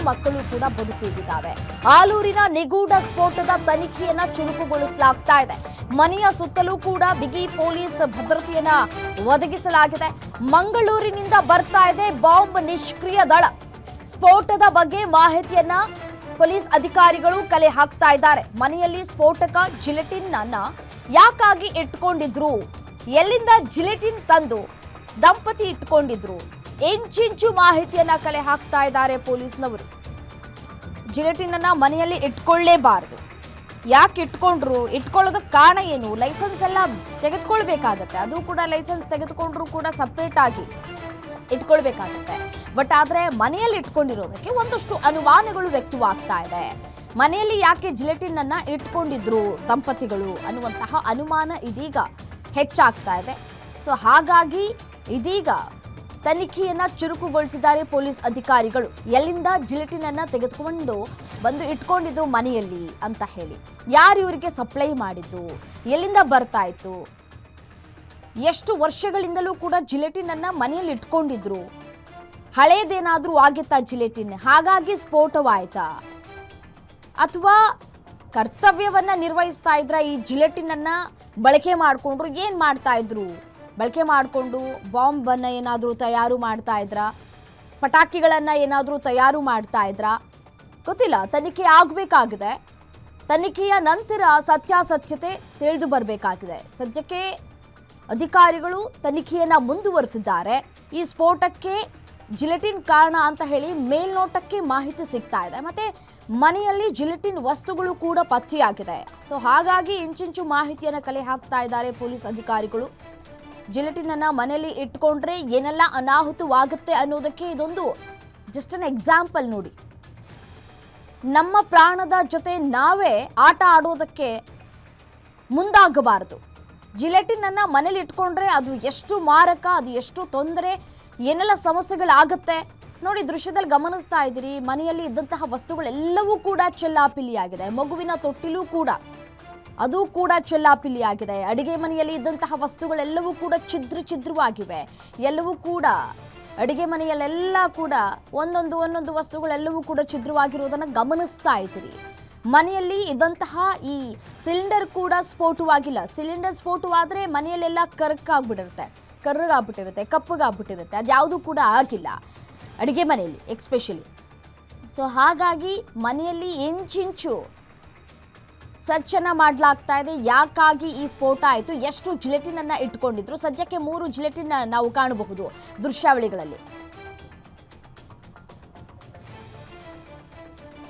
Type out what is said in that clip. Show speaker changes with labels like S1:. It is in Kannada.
S1: ಮಕ್ಕಳು ಕೂಡ ಬದುಕುಳಿದಿದ್ದಾವೆ. ಆಲೂರಿನ ನಿಗೂಢ ಸ್ಫೋಟದ ತನಿಖೆಯನ್ನ ಚುರುಕುಗೊಳಿಸಲಾಗ್ತಾ ಇದೆ. ಮನೆಯ ಸುತ್ತಲೂ ಕೂಡ ಬಿಗಿ ಪೊಲೀಸ್ ಭದ್ರತೆಯನ್ನ ಒದಗಿಸಲಾಗಿದೆ. ಮಂಗಳೂರಿನಿಂದ ಬರ್ತಾ ಇದೆ ಬಾಂಬ್ ನಿಷ್ಕ್ರಿಯ ದಳ. ಸ್ಫೋಟದ ಬಗ್ಗೆ ಮಾಹಿತಿಯನ್ನ ಪೊಲೀಸ್ ಅಧಿಕಾರಿಗಳು ಕಲೆ ಹಾಕ್ತಾ ಇದ್ದಾರೆ. ಮನೆಯಲ್ಲಿ ಸ್ಫೋಟಕ ಜಿಲೆಟಿನ್ ಅನ್ನ ಯಾಕಾಗಿ ಇಟ್ಕೊಂಡಿದ್ರು, ಎಲ್ಲಿಂದ ಜಿಲೆಟಿನ್ ತಂದು ದಂಪತಿ ಇಟ್ಕೊಂಡಿದ್ರು, ಇಂಚಿಂಚು ಮಾಹಿತಿಯನ್ನ ಕಲೆ ಹಾಕ್ತಾ ಇದ್ದಾರೆ ಪೊಲೀಸ್ನವರು. ಜಿಲೆಟಿನ್ ಅನ್ನ ಮನೆಯಲ್ಲಿ ಇಟ್ಕೊಳ್ಳೇಬಾರದು, ಯಾಕೆ ಇಟ್ಕೊಂಡ್ರು, ಇಟ್ಕೊಳ್ಳೋದಕ್ಕೆ ಕಾರಣ ಏನು, ಲೈಸೆನ್ಸ್ ಎಲ್ಲ ತೆಗೆದುಕೊಳ್ಬೇಕಾಗತ್ತೆ. ಅದು ಕೂಡ ಲೈಸೆನ್ಸ್ ತೆಗೆದುಕೊಂಡ್ರು ಕೂಡ ಸಪ್ರೇಟ್ ಆಗಿ ಇಟ್ಕೊಳ್ಬೇಕಾಗತ್ತೆ. ಬಟ್ ಆದ್ರೆ ಮನೆಯಲ್ಲಿ ಇಟ್ಕೊಂಡಿರೋದಕ್ಕೆ ಒಂದಷ್ಟು ಅನುಮಾನಗಳು ವ್ಯಕ್ತವಾಗ್ತಾ ಇದೆ. ಮನೆಯಲ್ಲಿ ಯಾಕೆ ಜಿಲೆಟಿನ್ ಅನ್ನ ಇಟ್ಕೊಂಡಿದ್ರು ದಂಪತಿಗಳು ಅನ್ನುವಂತಹ ಅನುಮಾನ ಇದೀಗ ಹೆಚ್ಚಾಗ್ತಾ ಇದೆ. ಸೊ ಹಾಗಾಗಿ ಇದೀಗ ತನಿಖೆಯನ್ನ ಚುರುಕುಗೊಳಿಸಿದ್ದಾರೆ ಪೊಲೀಸ್ ಅಧಿಕಾರಿಗಳು. ಎಲ್ಲಿಂದ ಜಿಲೆಟಿನ್ ಅನ್ನ ತೆಗೆದುಕೊಂಡು ಬಂದು ಇಟ್ಕೊಂಡಿದ್ರು ಮನೆಯಲ್ಲಿ ಅಂತ ಹೇಳಿ, ಯಾರು ಇವರಿಗೆ ಸಪ್ಲೈ ಮಾಡಿದ್ದು, ಎಲ್ಲಿಂದ ಬರ್ತಾ ಇತ್ತು, ಎಷ್ಟು ವರ್ಷಗಳಿಂದಲೂ ಕೂಡ ಜಿಲೆಟಿನ್ ಅನ್ನ ಮನೆಯಲ್ಲಿ ಇಟ್ಕೊಂಡಿದ್ರು, ಹಳೇದೇನಾದ್ರೂ ಆಗಿತ್ತಾ ಜಿಲೆಟಿನ್, ಹಾಗಾಗಿ ಸ್ಫೋಟವಾಯ್ತಾ, ಅಥವಾ ಕರ್ತವ್ಯವನ್ನ ನಿರ್ವಹಿಸ್ತಾ ಇದ್ರ ಈ ಜಿಲೆಟಿನ್ ಅನ್ನ ಬಳಕೆ ಮಾಡಿಕೊಂಡ್ರು, ಏನ್ ಮಾಡ್ತಾ ಇದ್ರು, ಬಳಕೆ ಮಾಡಿಕೊಂಡು ಬಾಂಬ್ ಅನ್ನ ಏನಾದರೂ ತಯಾರು ಮಾಡ್ತಾ ಇದ್ರ, ಪಟಾಕಿಗಳನ್ನ ಏನಾದರೂ ತಯಾರು ಮಾಡ್ತಾ ಇದ್ರ, ಗೊತ್ತಿಲ್ಲ. ತನಿಖೆ ಆಗಬೇಕಾಗಿದೆ. ತನಿಖೆಯ ನಂತರ ಸತ್ಯಾಸತ್ಯತೆ ತಿಳಿದು ಬರಬೇಕಾಗಿದೆ. ಸದ್ಯಕ್ಕೆ ಅಧಿಕಾರಿಗಳು ತನಿಖೆಯನ್ನ ಮುಂದುವರಿಸಿದ್ದಾರೆ. ಈ ಸ್ಫೋಟಕ್ಕೆ ಜಿಲೆಟಿನ್ ಕಾರಣ ಅಂತ ಹೇಳಿ ಮೇಲ್ನೋಟಕ್ಕೆ ಮಾಹಿತಿ ಸಿಗ್ತಾ ಇದೆ. ಮತ್ತೆ ಮನೆಯಲ್ಲಿ ಜಿಲೆಟಿನ್ ವಸ್ತುಗಳು ಕೂಡ ಪತ್ತೆಯಾಗಿದೆ. ಸೊ ಹಾಗಾಗಿ ಇಂಚಿಂಚು ಮಾಹಿತಿಯನ್ನ ಕಲೆ ಹಾಕ್ತಾ ಇದ್ದಾರೆ ಪೊಲೀಸ್ ಅಧಿಕಾರಿಗಳು. ಜಿಲೆಟಿನ್ ಅನ್ನ ಮನೆಯಲ್ಲಿ ಇಟ್ಕೊಂಡ್ರೆ ಏನೆಲ್ಲ ಅನಾಹುತವಾಗುತ್ತೆ ಅನ್ನೋದಕ್ಕೆ ಇದೊಂದು ಜಸ್ಟ್ ಅನ್ ಎಕ್ಸಾಂಪಲ್ ನೋಡಿ. ನಮ್ಮ ಪ್ರಾಣದ ಜೊತೆ ನಾವೇ ಆಟ ಆಡೋದಕ್ಕೆ ಮುಂದಾಗಬಾರದು. ಜಿಲೆಟಿನ್ ಅನ್ನ ಮನೇಲಿ ಇಟ್ಕೊಂಡ್ರೆ ಅದು ಎಷ್ಟು ಮಾರಕ, ಅದು ಎಷ್ಟು ತೊಂದರೆ, ಏನೆಲ್ಲ ಸಮಸ್ಯೆಗಳಾಗುತ್ತೆ ನೋಡಿ. ದೃಶ್ಯದಲ್ಲಿ ಗಮನಿಸ್ತಾ ಇದ್ದೀರಿ, ಮನೆಯಲ್ಲಿ ಇದ್ದಂತಹ ವಸ್ತುಗಳೆಲ್ಲವೂ ಕೂಡ ಚೆಲ್ಲಾಪಿಲ್ಲಿಯಾಗಿದೆ. ಮಗುವಿನ ತೊಟ್ಟಿಲೂ ಕೂಡ ಅದು ಕೂಡ ಚೆಲ್ಲಾಪಿಲ್ಲಿಯಾಗಿದೆ. ಅಡಿಗೆ ಮನೆಯಲ್ಲಿ ಇದ್ದಂತಹ ವಸ್ತುಗಳೆಲ್ಲವೂ ಕೂಡ ಛಿದ್ರವಾಗಿವೆ. ಎಲ್ಲವೂ ಕೂಡ ಅಡಿಗೆ ಮನೆಯಲ್ಲೆಲ್ಲ ಕೂಡ ಒಂದೊಂದು ವಸ್ತುಗಳೆಲ್ಲವೂ ಕೂಡ ಛಿದ್ರವಾಗಿರೋದನ್ನು ಗಮನಿಸ್ತಾ ಇದ್ದೀರಿ. ಮನೆಯಲ್ಲಿ ಇದ್ದಂತಹ ಈ ಸಿಲಿಂಡರ್ ಕೂಡ ಸ್ಫೋಟವಾಗಿಲ್ಲ. ಸಿಲಿಂಡರ್ ಸ್ಫೋಟವಾದರೆ ಮನೆಯಲ್ಲೆಲ್ಲ ಕರ್ರಗಾಗ್ಬಿಟ್ಟಿರುತ್ತೆ, ಕಪ್ಪಗಾಗ್ಬಿಟ್ಟಿರುತ್ತೆ. ಅದ್ಯಾವುದು ಕೂಡ ಆಗಿಲ್ಲ ಅಡಿಗೆ ಮನೆಯಲ್ಲಿ ಎಕ್ಸ್ಪೆಷಲಿ. ಸೊ ಹಾಗಾಗಿ ಮನೆಯಲ್ಲಿ ಇಂಚಿಂಚು ಸರ್ಚನ್ನ ಮಾಡಲಾಗ್ತಾ ಇದೆ. ಯಾಕಾಗಿ ಈ ಸ್ಫೋಟ ಆಯಿತು, ಎಷ್ಟು ಜಿಲೆಟಿನ್ ಅನ್ನ ಇಟ್ಕೊಂಡಿದ್ರು. ಸದ್ಯಕ್ಕೆ 3 ಜಿಲೆಟಿನ್ ನಾವು ಕಾಣಬಹುದು ದೃಶ್ಯಾವಳಿಗಳಲ್ಲಿ.